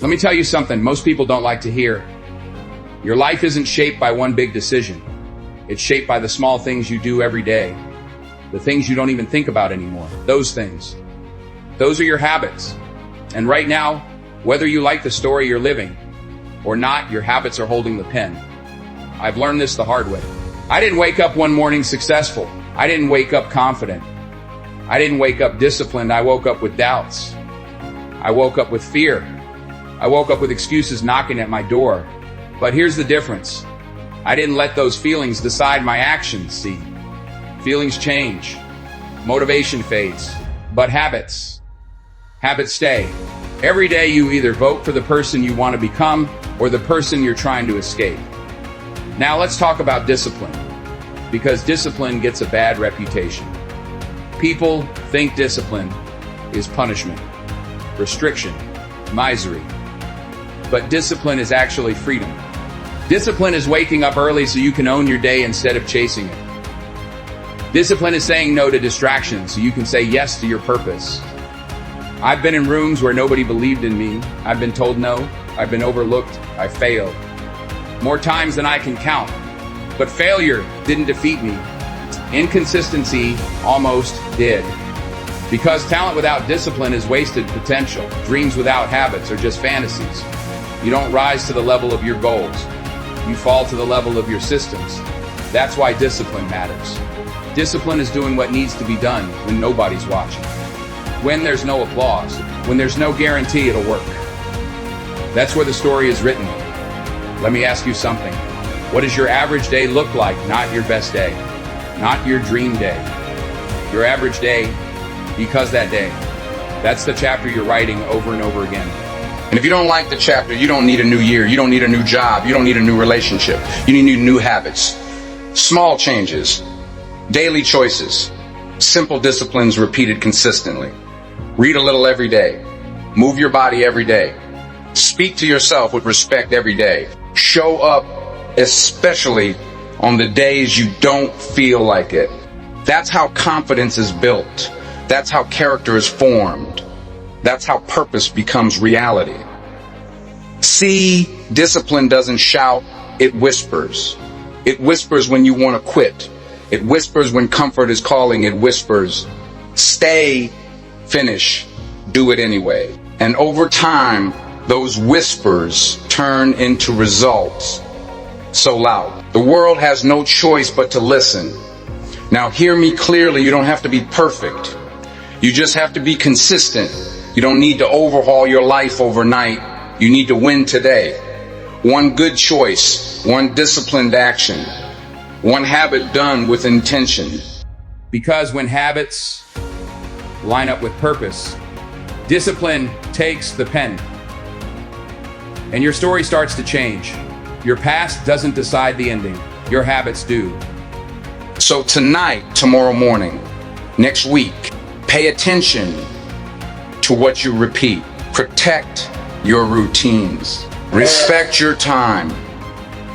Let me tell you something most people don't like to hear. Your life isn't shaped by one big decision. It's shaped by the small things you do every day. The things you don't even think about anymore. Those things. Those are your habits. And right now, whether you like the story you're living or not, your habits are holding the pen. I've learned this the hard way. I didn't wake up one morning successful. I didn't wake up confident. I didn't wake up disciplined. I woke up with doubts. I woke up with fear. I woke up with excuses knocking at my door. But here's the difference. I didn't let those feelings decide my actions, see. Feelings change. Motivation fades. But habits stay. Every day you either vote for the person you want to become or the person you're trying to escape. Now let's talk about discipline, because discipline gets a bad reputation. People think discipline is punishment, restriction, misery. But discipline is actually freedom. Discipline is waking up early so you can own your day instead of chasing it. Discipline is saying no to distractions so you can say yes to your purpose. I've been in rooms where nobody believed in me. I've been told no. I've been overlooked. I failed. More times than I can count. But failure didn't defeat me. Inconsistency almost did. Because talent without discipline is wasted potential. Dreams without habits are just fantasies. You don't rise to the level of your goals. You fall to the level of your systems. That's why discipline matters. Discipline is doing what needs to be done when nobody's watching. When there's no applause. When there's no guarantee it'll work. That's where the story is written. Let me ask you something. What does your average day look like? Not your best day. Not your dream day. Your average day, because that day. That's the chapter you're writing over and over again. And if you don't like the chapter, you don't need a new year. You don't need a new job. You don't need a new relationship. You need new habits. Small changes. Daily choices. Simple disciplines repeated consistently. Read a little every day. Move your body every day. Speak to yourself with respect every day. Show up, especially on the days you don't feel like it. That's how confidence is built. That's how character is formed. That's how purpose becomes reality. See, discipline doesn't shout, it whispers. It whispers when you want to quit. It whispers when comfort is calling. It whispers, stay, finish, do it anyway. And over time, those whispers turn into results so loud. The world has no choice but to listen. Now hear me clearly, you don't have to be perfect. You just have to be consistent. You don't need to overhaul your life overnight. You need to win today. One good choice, one disciplined action, one habit done with intention. Because when habits line up with purpose, discipline takes the pen. And your story starts to change. Your past doesn't decide the ending. Your habits do. So tonight, tomorrow morning, next week, pay attention to what you repeat. Protect your routines. Respect your time,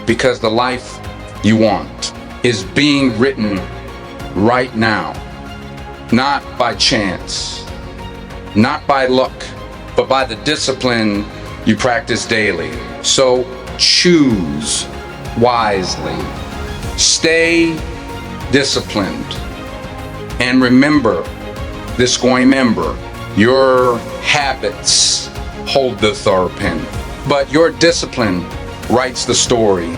because the life you want is being written right now. Not by chance, not by luck, but by the discipline you practice daily. So choose wisely. Stay disciplined. And remember this going member. Your habits hold the third pen, but your discipline writes the story.